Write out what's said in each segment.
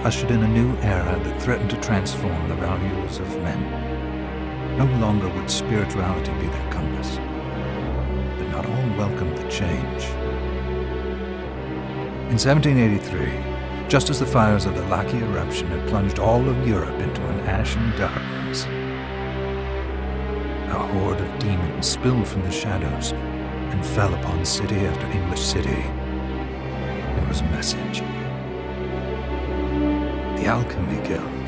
ushered in a new era that threatened to transform the values of men. No longer would spirituality be their compass, but not all welcomed the change. In 1783, just as the fires of the Laki eruption had plunged all of Europe into an ashen darkness, a horde of demons spilled from the shadows and fell upon city after English city. It was a message. The Alchemy Guild,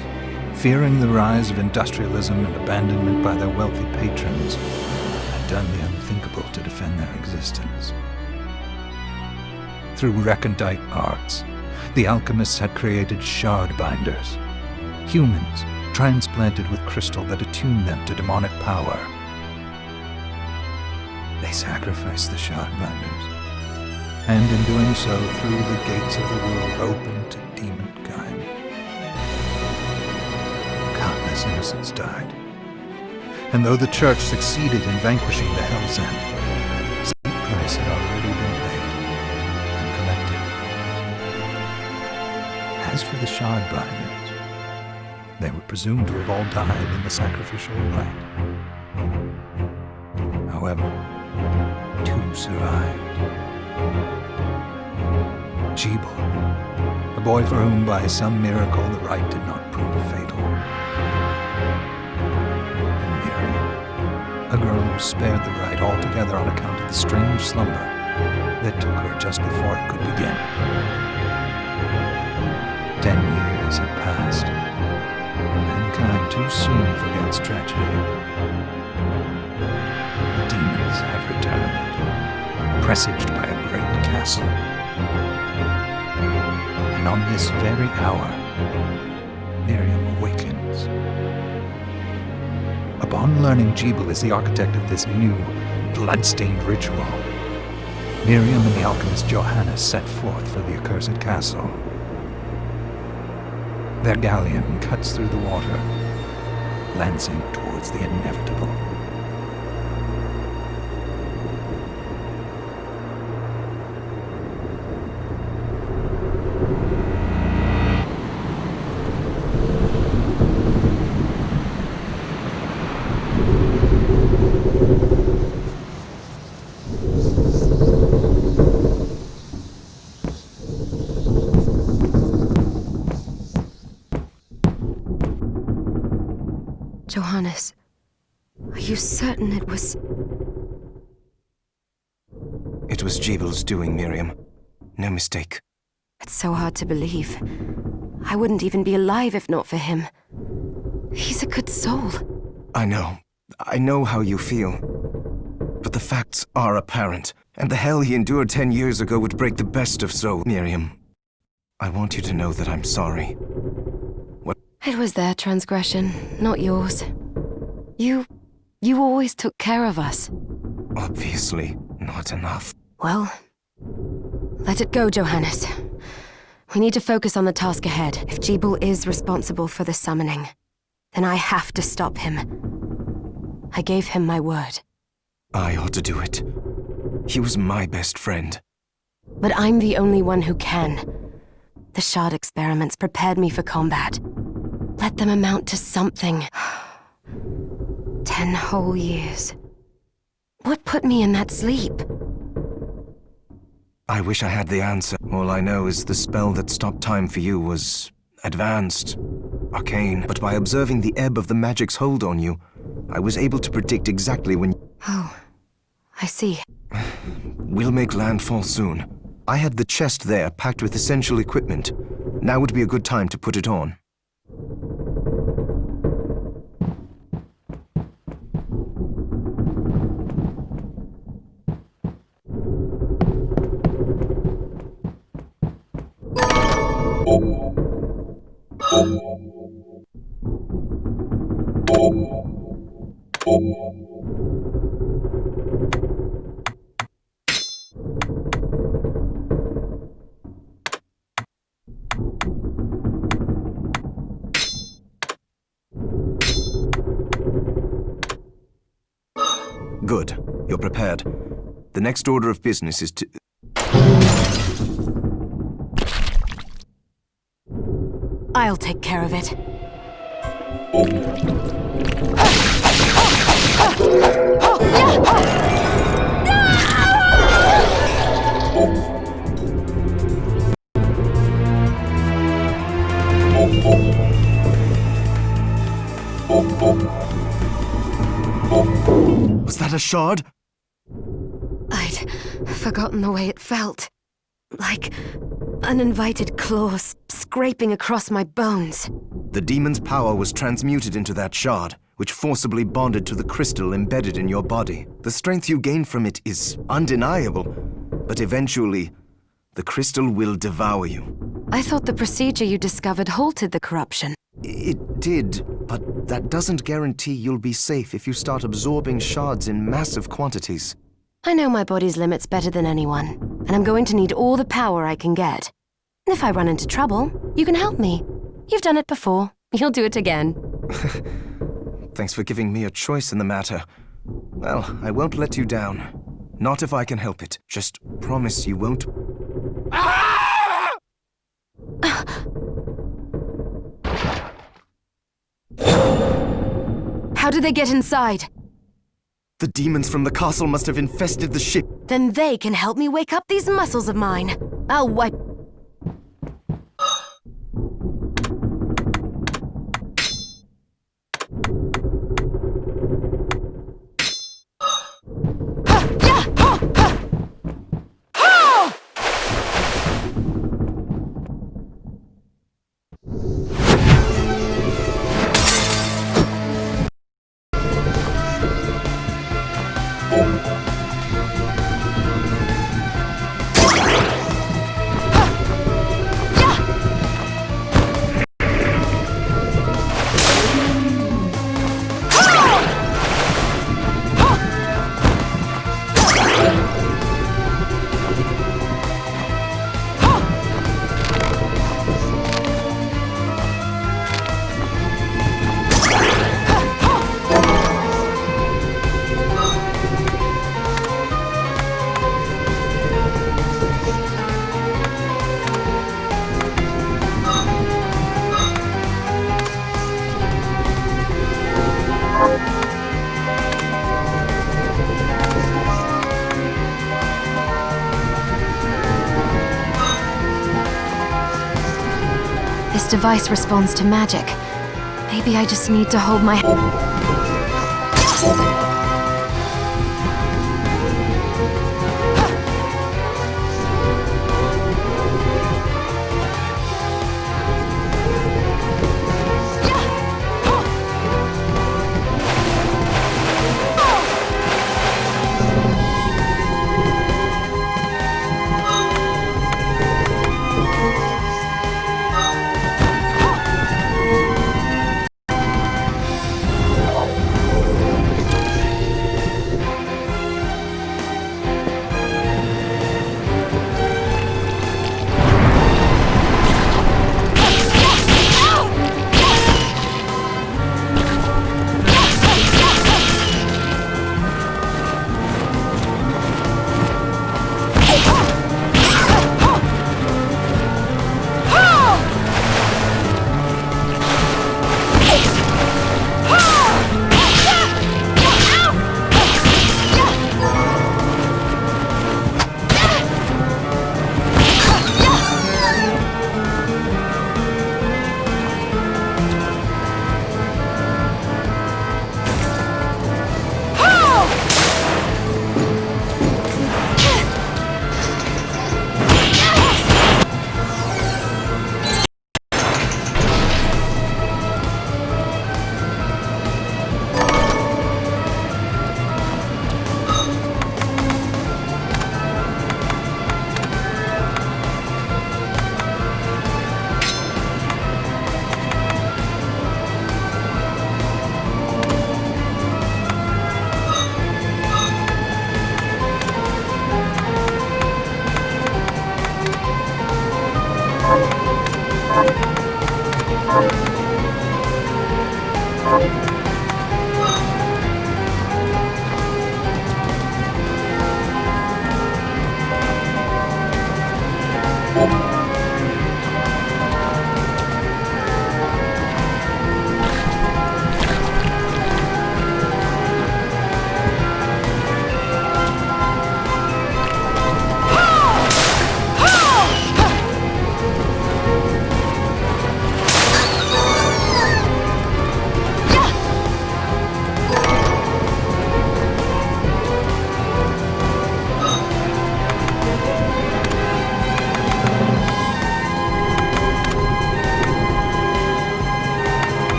fearing the rise of industrialism and abandonment by their wealthy patrons, had done the unthinkable to defend their existence. Through recondite arts, the alchemists had created shard binders, humans transplanted with crystal that attuned them to demonic power. They sacrificed the shard binders, and in doing so threw the gates of the world open to demonkind. Countless innocents died, and though the Church succeeded in vanquishing the Hell's End, a steep price had already been paid and collected. As for the shard binders, they were presumed to have all died in the sacrificial rite. However, 2 survived. Jebel, a boy for whom by some miracle the rite did not prove fatal. And Miriam, a girl who was spared the rite altogether on account of the strange slumber that took her just before it could begin. 10 years had passed, and mankind too soon forgets tragedy. The demons have returned, presaged by a great castle. And on this very hour, Miriam awakens. Upon learning Jebel is the architect of this new, bloodstained ritual, Miriam and the alchemist Johannes set forth for the accursed castle. Their galleon cuts through the water, lancing towards the inevitable. Johannes, are you certain it was... It was Jebel's doing, Miriam. No mistake. It's so hard to believe. I wouldn't even be alive if not for him. He's a good soul. I know how you feel. But the facts are apparent, and the hell he endured 10 years ago would break the best of souls. Miriam, I want you to know that I'm sorry. It was their transgression, not yours. You always took care of us. Obviously, not enough. Well, let it go, Johannes. We need to focus on the task ahead. If Jebel is responsible for the summoning, then I have to stop him. I gave him my word. I ought to do it. He was my best friend. But I'm the only one who can. The shard experiments prepared me for combat. Let them amount to something. 10 whole years. What put me in that sleep? I wish I had the answer. All I know is the spell that stopped time for you was advanced, arcane. But by observing the ebb of the magic's hold on you, I was able to predict exactly when... Oh, I see. We'll make landfall soon. I had the chest there packed with essential equipment. Now would be a good time to put it on. Good. You're prepared. The next order of business is to... I'll take care of it. Was that a shard? I'd forgotten the way it felt. Like uninvited claws scraping across my bones. The demon's power was transmuted into that shard, which forcibly bonded to the crystal embedded in your body. The strength you gain from it is undeniable, but eventually, the crystal will devour you. I thought the procedure you discovered halted the corruption. It did, but that doesn't guarantee you'll be safe if you start absorbing shards in massive quantities. I know my body's limits better than anyone, and I'm going to need all the power I can get. If I run into trouble, you can help me. You've done it before. You'll do it again. Thanks for giving me a choice in the matter. Well, I won't let you down. Not if I can help it. Just promise you won't... How did they get inside? The demons from the castle must have infested the ship. Then they can help me wake up these muscles of mine. I'll wipe... This device responds to magic. Maybe I just need to hold my...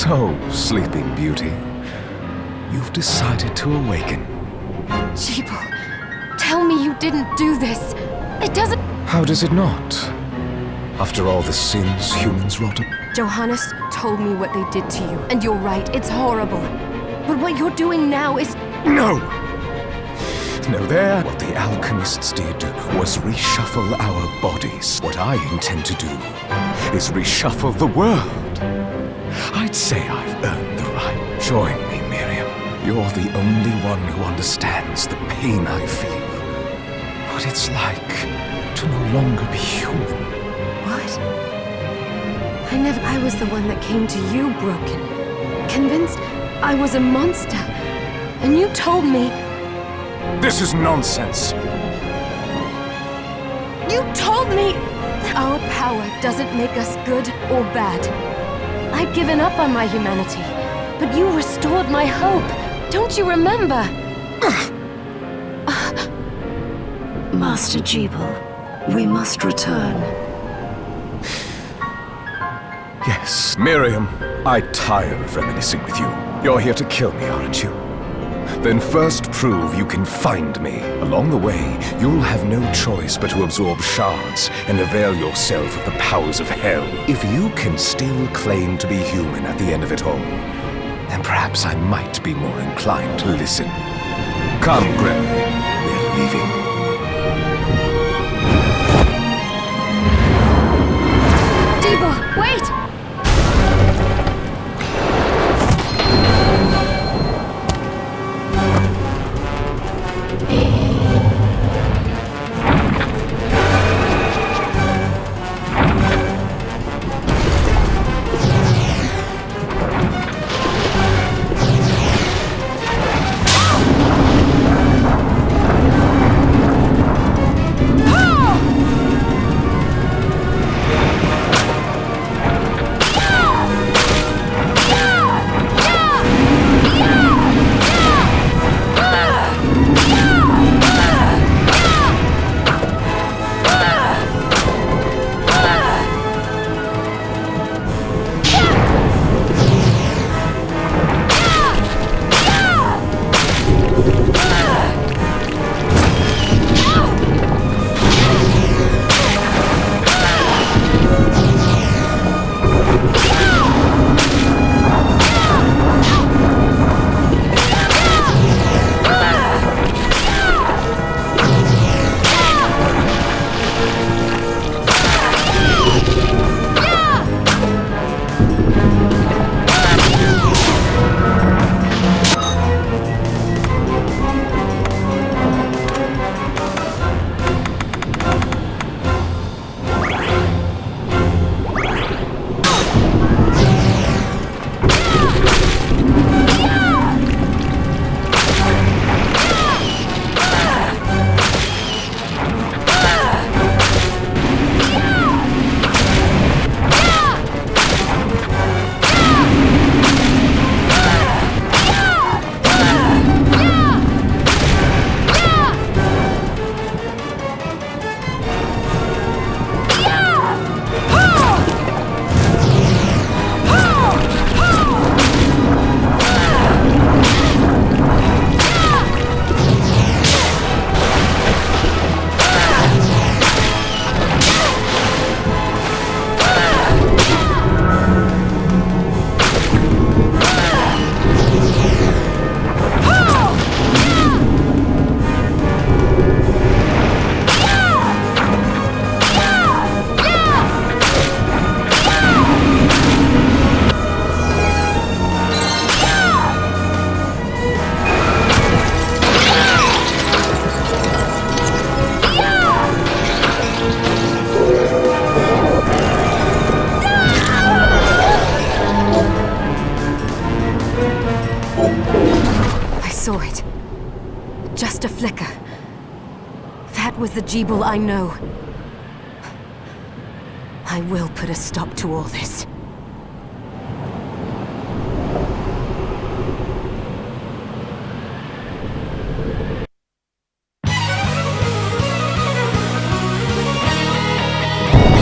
So, Sleeping Beauty, you've decided to awaken. Jibal, tell me you didn't do this. It doesn't... How does it not? After all the sins humans wrought up... Johannes told me what they did to you, and you're right, it's horrible. But what you're doing now is... No! No, there. What the alchemists did was reshuffle our bodies. What I intend to do is reshuffle the world. I'd say I've earned the right. Join me, Miriam. You're the only one who understands the pain I feel. What it's like to no longer be human. What? I was the one that came to you broken. Convinced I was a monster. And you told me... This is nonsense. You told me our power doesn't make us good or bad. I'd given up on my humanity, but you restored my hope. Don't you remember? Master Jibal, we must return. Yes, Miriam, I tire of reminiscing with you. You're here to kill me, aren't you? Then first prove you can find me. Along the way, you'll have no choice but to absorb shards and avail yourself of the powers of hell. If you can still claim to be human at the end of it all, then perhaps I might be more inclined to listen. Come, Gregory. We're leaving. Jibal, wait! Saw it. Just a flicker. That was the Jibal I know. I will put a stop to all this.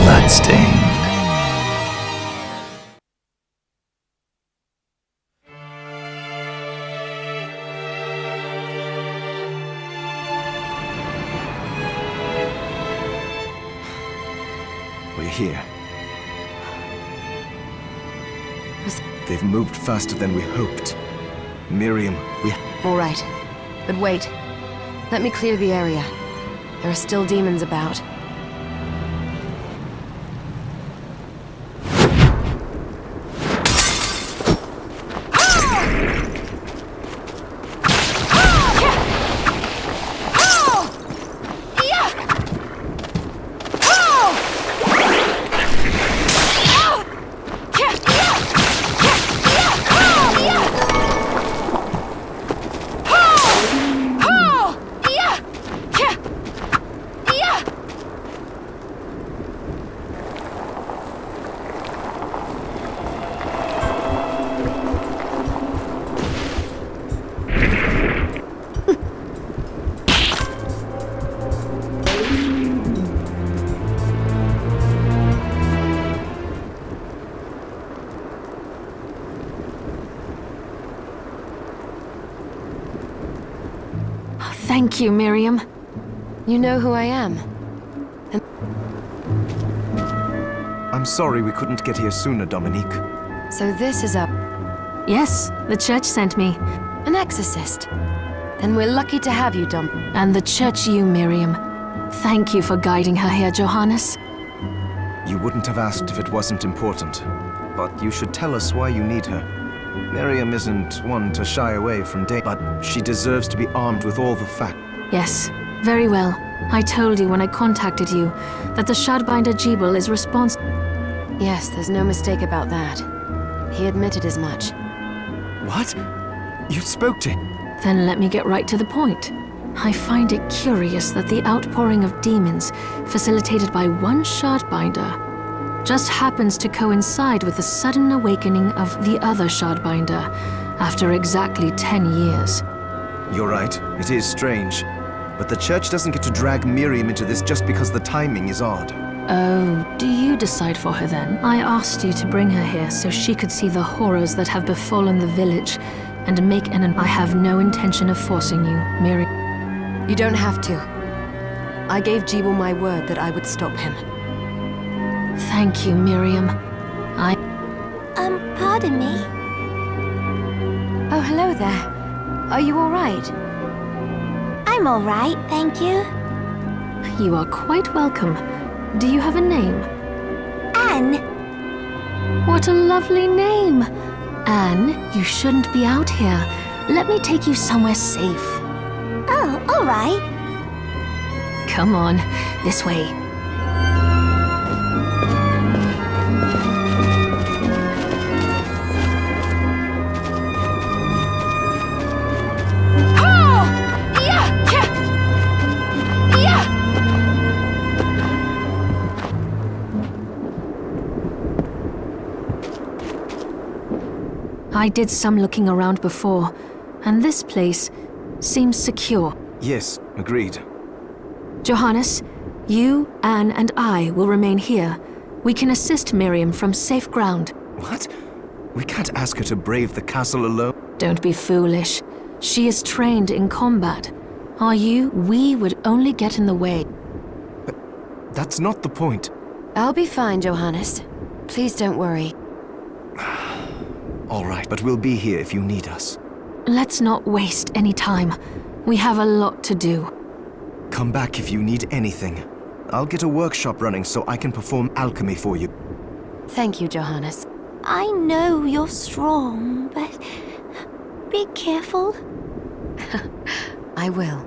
Bloodstained. we're here. Was- They've moved faster than we hoped. Miriam, we... All right. But wait. Let me clear the area. There are still demons about. Thank you, Miriam. You know who I am. I'm sorry we couldn't get here sooner, Dominique. So this is a... Yes, the church sent me. an exorcist. Then we're lucky to have you, Dom. And the church you, Miriam. Thank you for guiding her here, Johannes. You wouldn't have asked if it wasn't important. But you should tell us why you need her. Miriam isn't one to shy away from danger, but she deserves to be armed with all the facts. Yes, very well. I told you when I contacted you that the Shardbinder Jebel is responsible. Yes, there's no mistake about that. He admitted as much. What? You spoke to him? Then let me get right to the point. I find it curious that the outpouring of demons, facilitated by one Shardbinder, just happens to coincide with the sudden awakening of the other Shardbinder after exactly 10 years. You're right, it is strange. But the church doesn't get to drag Miriam into this just because the timing is odd. Oh, do you decide for her then? I asked you to bring her here so she could see the horrors that have befallen the village and make an... I have no intention of forcing you, Miriam. You don't have to. I gave Jebel my word that I would stop him. Thank you, Miriam. Pardon me? Oh, hello there. Are you all right? I'm all right, thank you. You are quite welcome. Do you have a name? Anne. What a lovely name! Anne, you shouldn't be out here. Let me take you somewhere safe. Oh, all right. Come on, this way. I did some looking around before, and this place seems secure. Yes, agreed. Johannes, you, Anne, and I will remain here. We can assist Miriam from safe ground. What? We can't ask her to brave the castle alone. Don't be foolish. She is trained in combat. Are you? We would only get in the way. That's not the point. I'll be fine, Johannes. Please don't worry. All right, but we'll be here if you need us. Let's not waste any time. We have a lot to do. Come back if you need anything. I'll get a workshop running so I can perform alchemy for you. Thank you, Johannes. I know you're strong, but be careful. I will.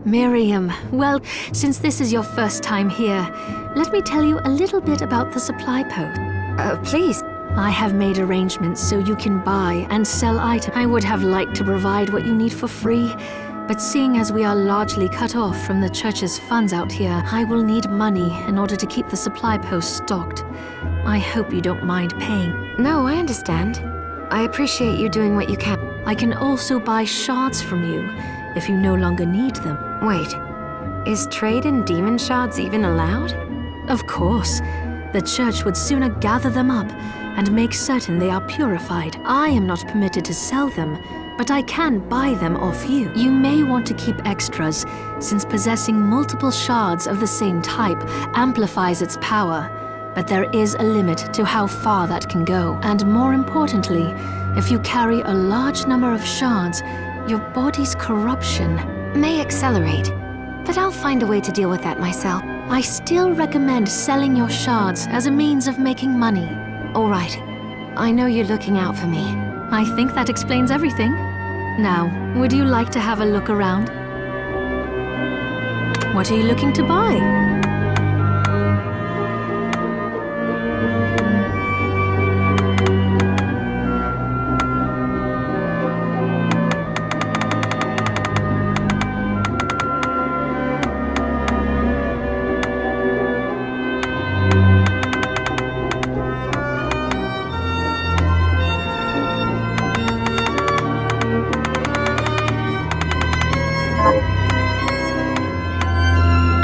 Miriam, well, since this is your first time here, let me tell you a little bit about the supply post. Please. I have made arrangements so you can buy and sell items. I would have liked to provide what you need for free, but seeing as we are largely cut off from the church's funds out here, I will need money in order to keep the supply post stocked. I hope you don't mind paying. No, I understand. I appreciate you doing what you can. I can also buy shards from you if you no longer need them. Wait, is trade in demon shards even allowed? Of course. The church would sooner gather them up and make certain they are purified. I am not permitted to sell them, but I can buy them off you. You may want to keep extras, since possessing multiple shards of the same type amplifies its power. But there is a limit to how far that can go. And more importantly, if you carry a large number of shards, your body's corruption may accelerate, but I'll find a way to deal with that myself. I still recommend selling your shards as a means of making money. All right. I know you're looking out for me. I think that explains everything. Now, would you like to have a look around? What are you looking to buy?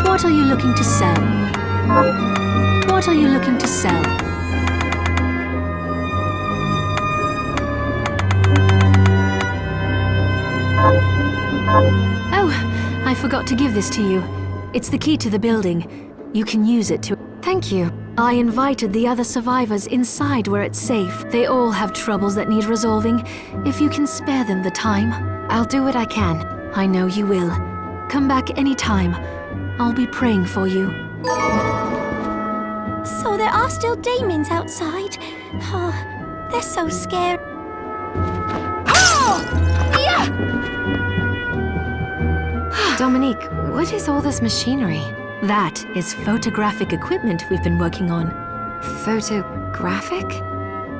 What are you looking to sell? What are you looking to sell? Oh, I forgot to give this to you. It's the key to the building. You can use it to... Thank you. I invited the other survivors inside where it's safe. They all have troubles that need resolving. If you can spare them the time. I'll do what I can. I know you will. Come back anytime. I'll be praying for you. So there are still demons outside? Oh, they're so scary. Dominique, what is all this machinery? That is photographic equipment we've been working on. Photographic?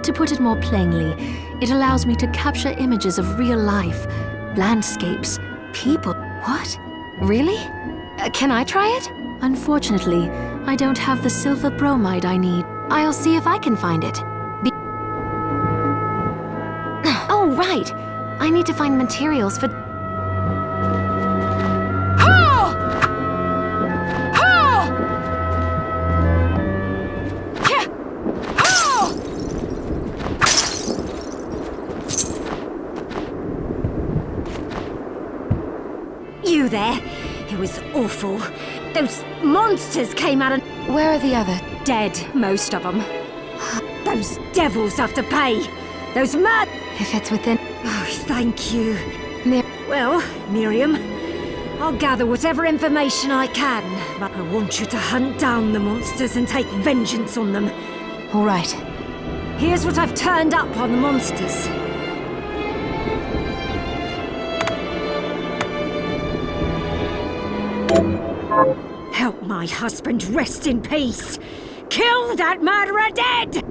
To put it more plainly, it allows me to capture images of real life, landscapes, people. What? Really? Can I try it? Unfortunately, I don't have the silver bromide I need. I'll see if I can find it. Oh, right! I need to find materials for... You there? It was awful. Those monsters came out and... Where are the other? Dead, most of them. Those devils have to pay. Those mad... If it's within... Oh, thank you. Near... Well, Miriam, I'll gather whatever information I can, but I want you to hunt down the monsters and take vengeance on them. All right. Here's what I've turned up on the monsters. Help my husband rest in peace. Kill that murderer dead!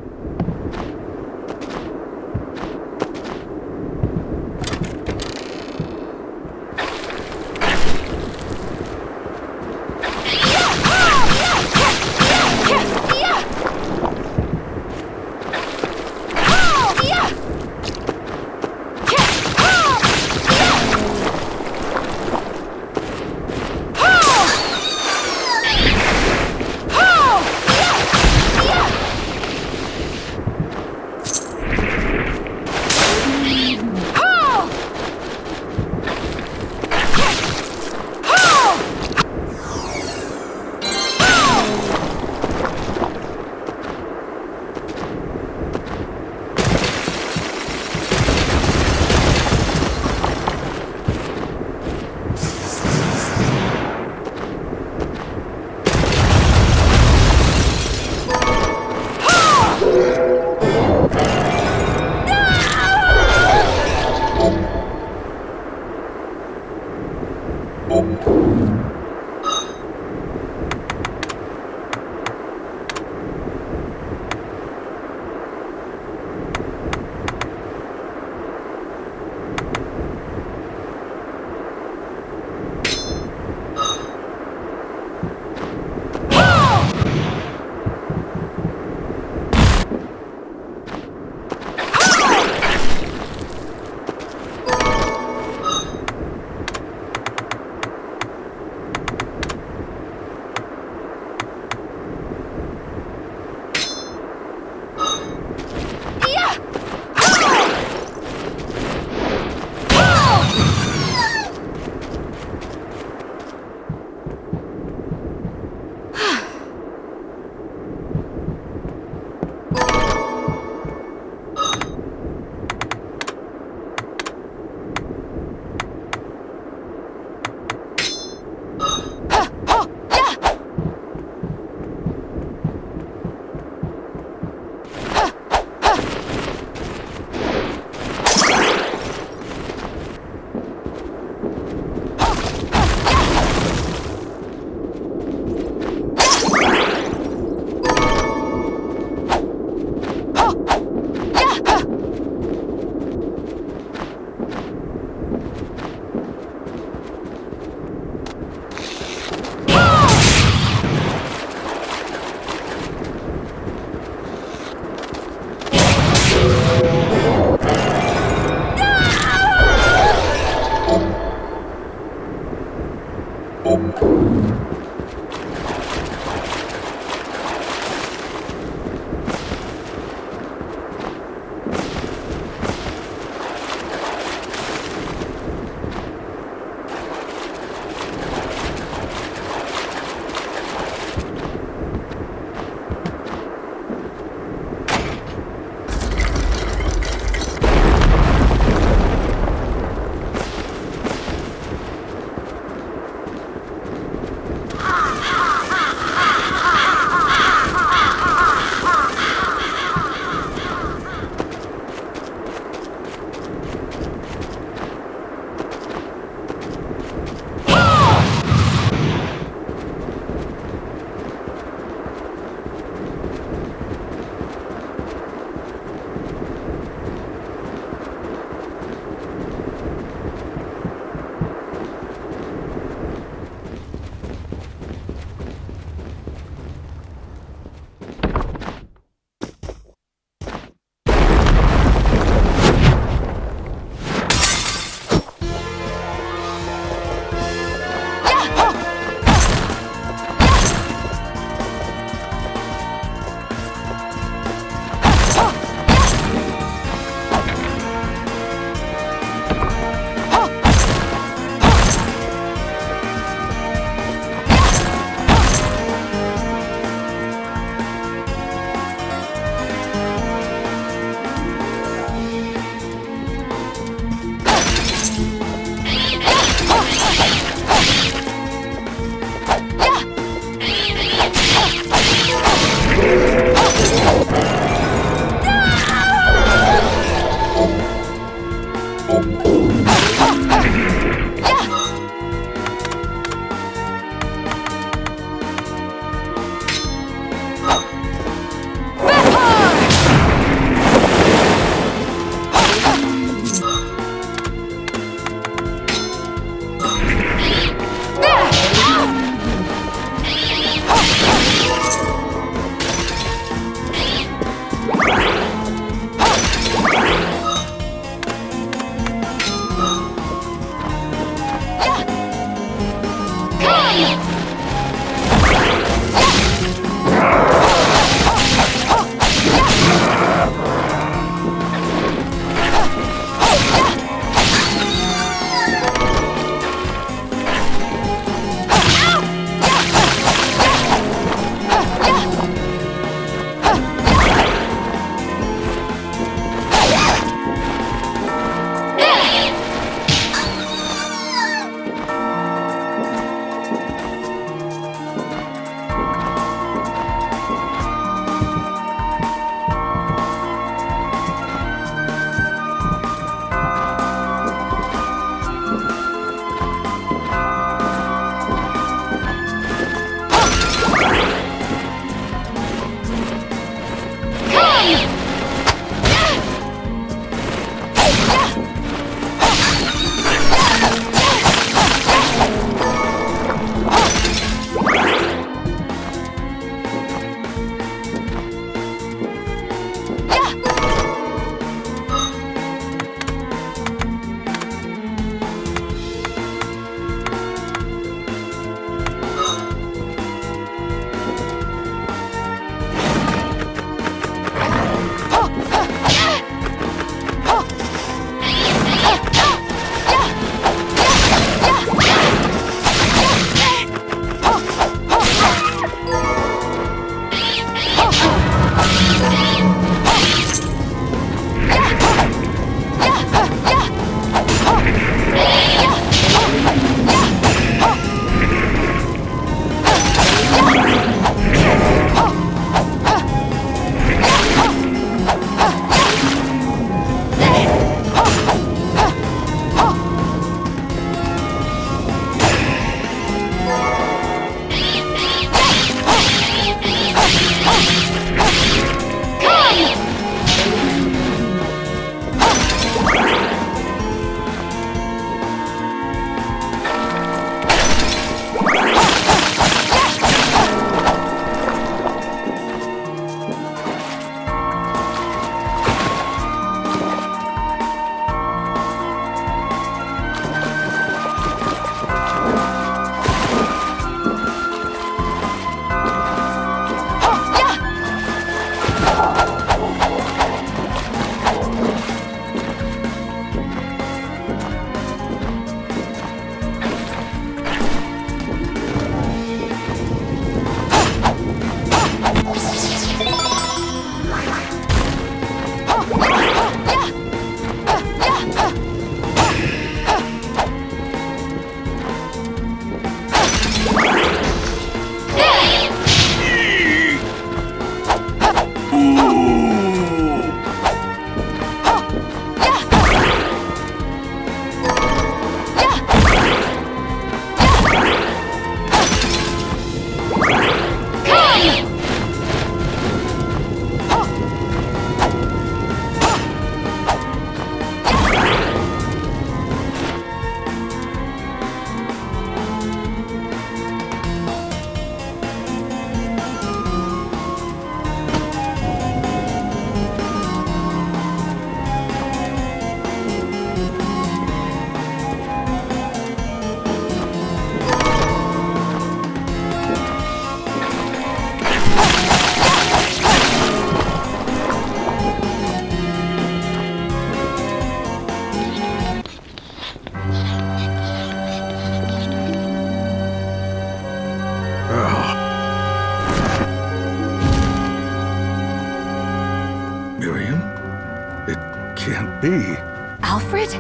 be? Alfred?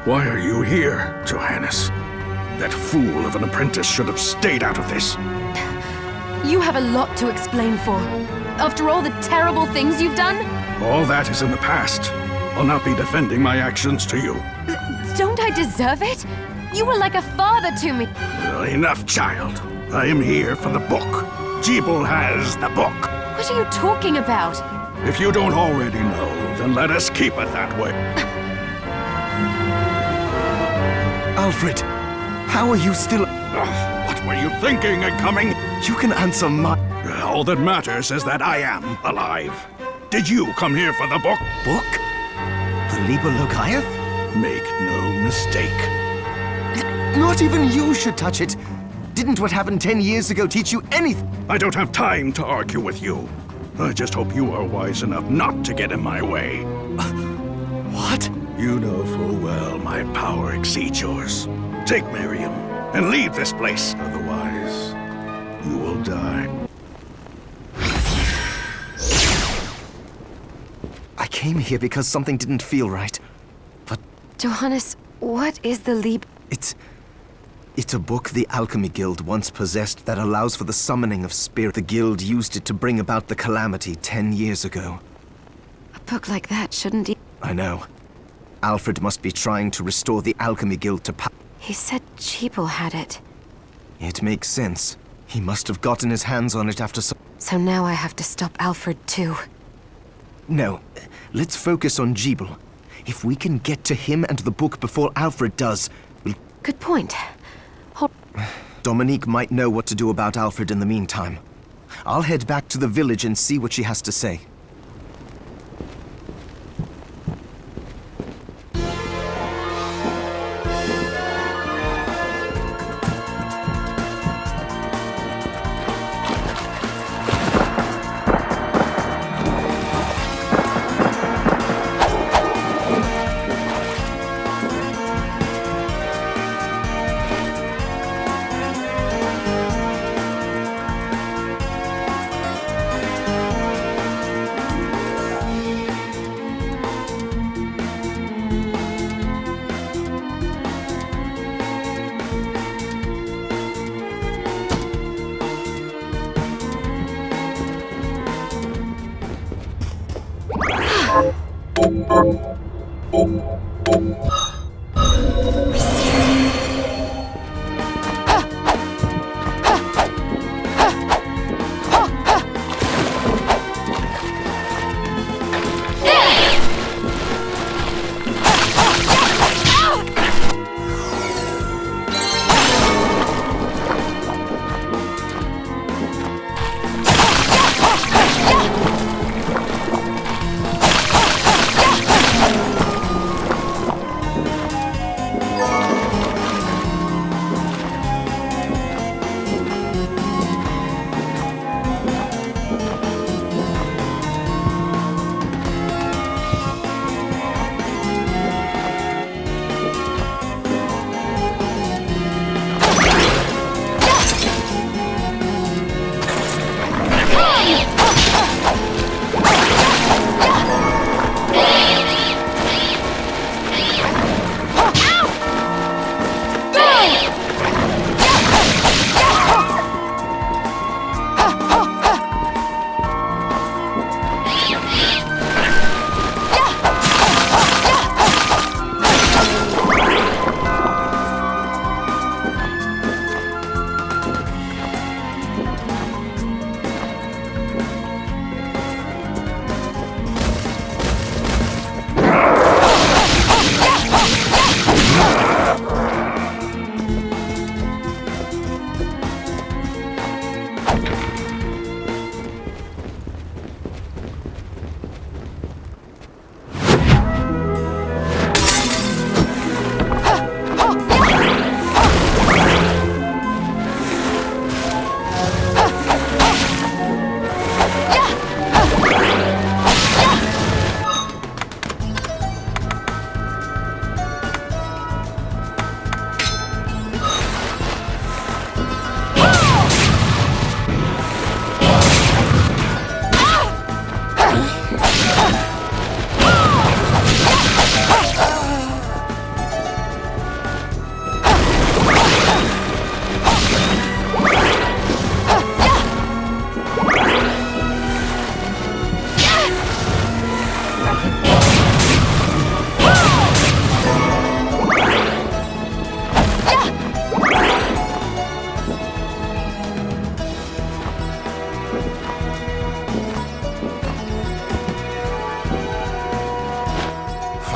Why are you here, Johannes? That fool of an apprentice should have stayed out of this. You have a lot to explain for. After all the terrible things you've done? All that is in the past. I'll not be defending my actions to you. Don't I deserve it? You were like a father to me. Enough, child. I am here for the book. Jeeble has the book. What are you talking about? If you don't already know, then let us keep it that way. Alfred, how are you still... What were you thinking in coming? You can answer my... All that matters is that I am alive. Did you come here for the book? Book? The Liber Logaeth? Make no mistake. Not even you should touch it. Didn't what happened 10 years ago teach you anything? I don't have time to argue with you. I just hope you are wise enough not to get in my way. What? You know full well my power exceeds yours. Take Miriam and leave this place. Otherwise, you will die. I came here because something didn't feel right. But Johannes, what is the it's a book the Alchemy Guild once possessed that allows for the summoning of spirit. The Guild used it to bring about the calamity 10 years ago. A book like that shouldn't I know. Alfred must be trying to restore the Alchemy Guild to power. He said Jeeble had it. It makes sense. He must have gotten his hands on it after some... So now I have to stop Alfred too. No, let's focus on Jeeble. If we can get to him and the book before Alfred does, we'll... Good point. Dominique might know what to do about Alfred in the meantime. I'll head back to the village and see what she has to say.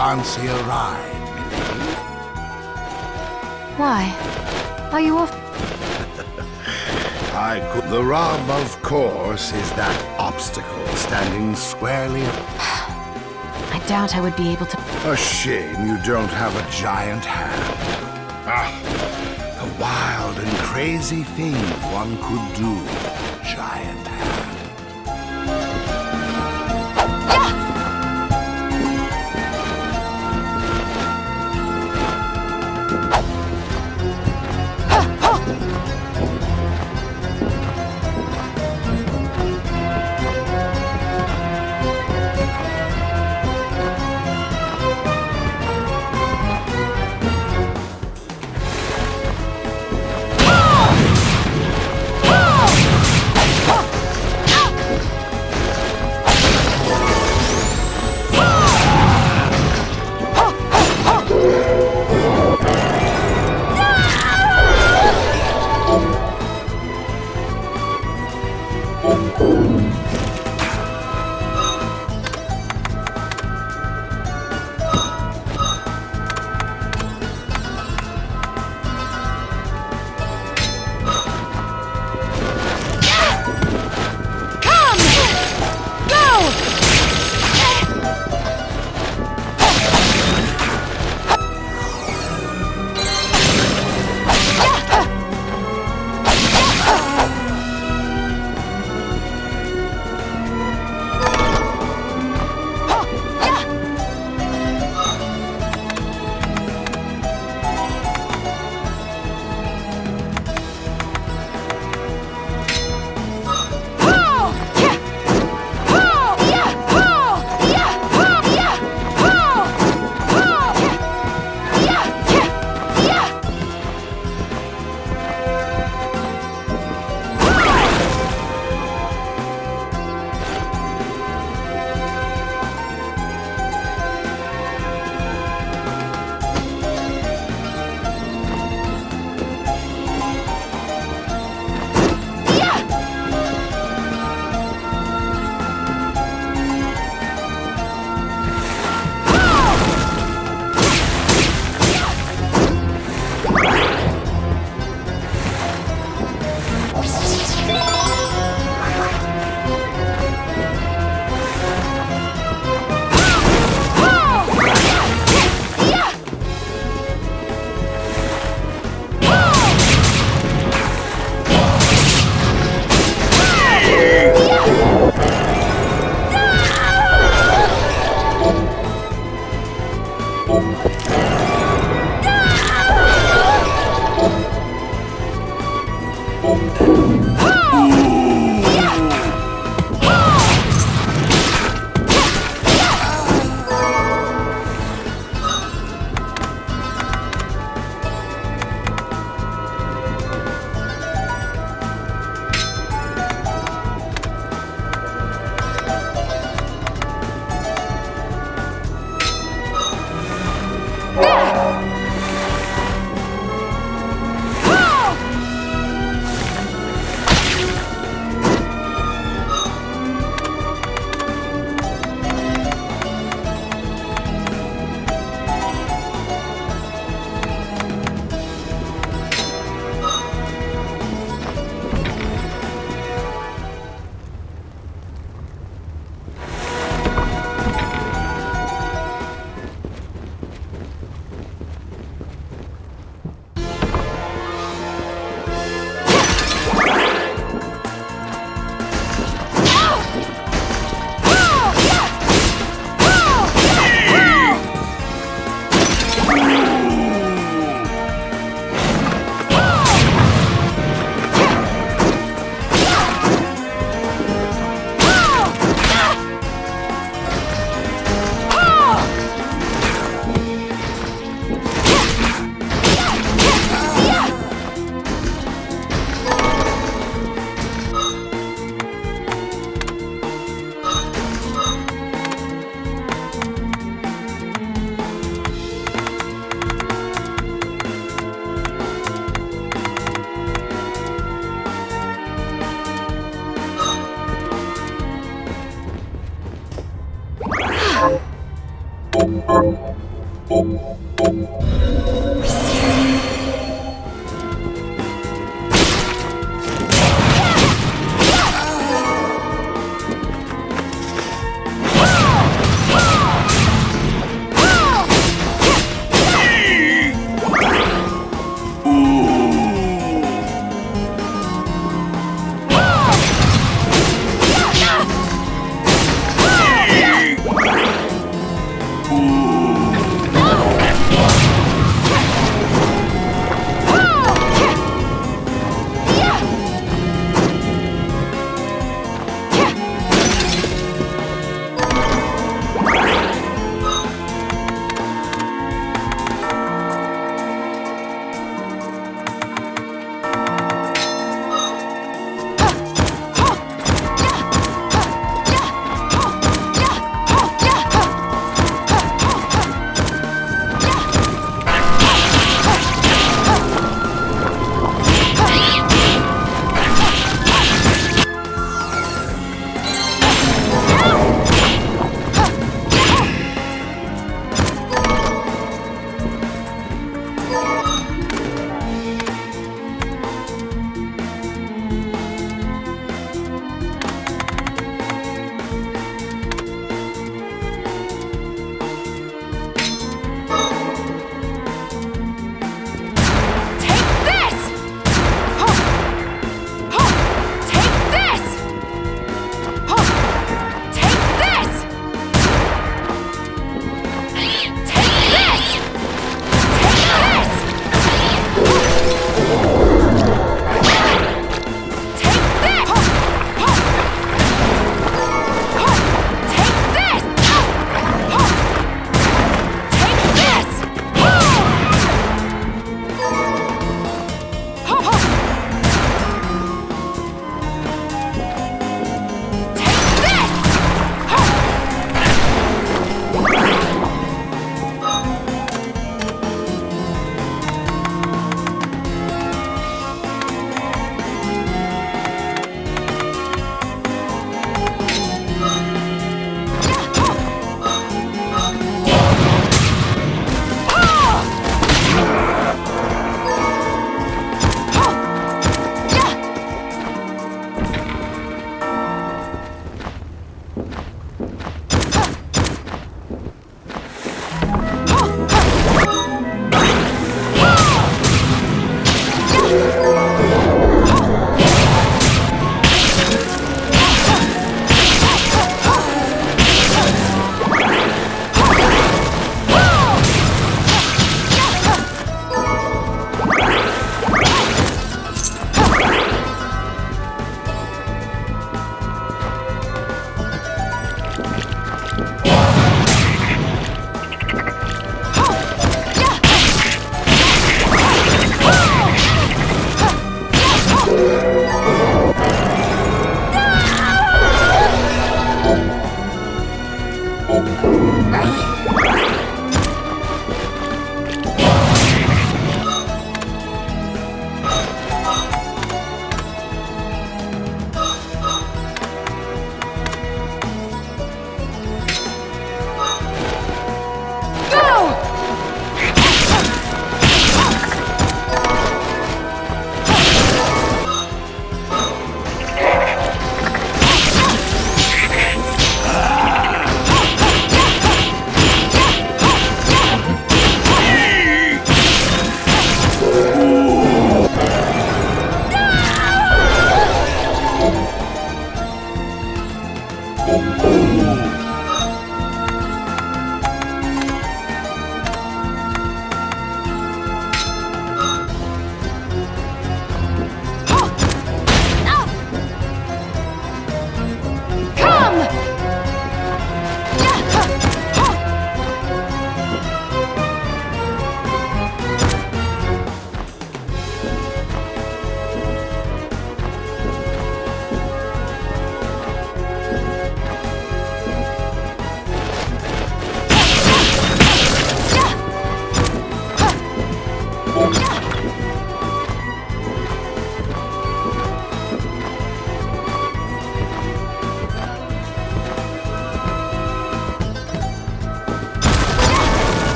Fancy a ride, Minnie? Why? Are you off? I could. The rub, of course, is that obstacle standing squarely. I doubt I would be able to. A shame you don't have a giant hand. The wild and crazy things one could do with a giant hand.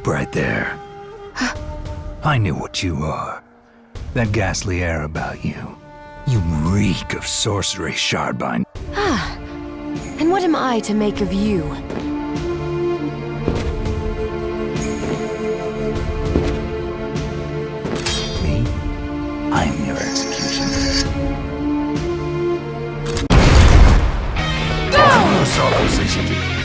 Stop right there. I knew what you are. That ghastly air about you. You reek of sorcery, Shardbind. Ah, and what am I to make of you? Me? I'm your executioner. Solo CCP.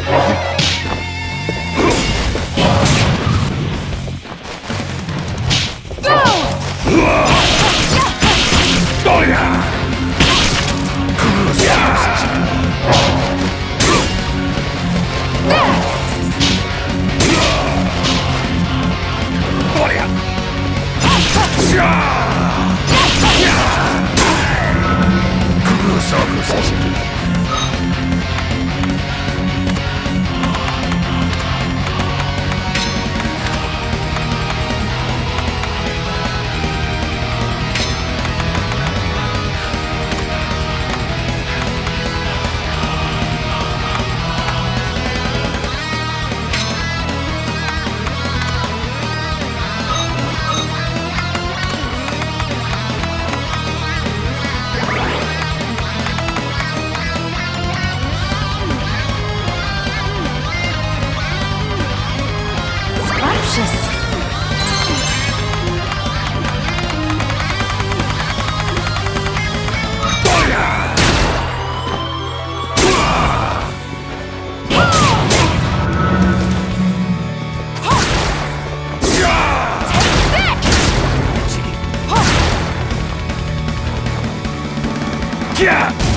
Yeah!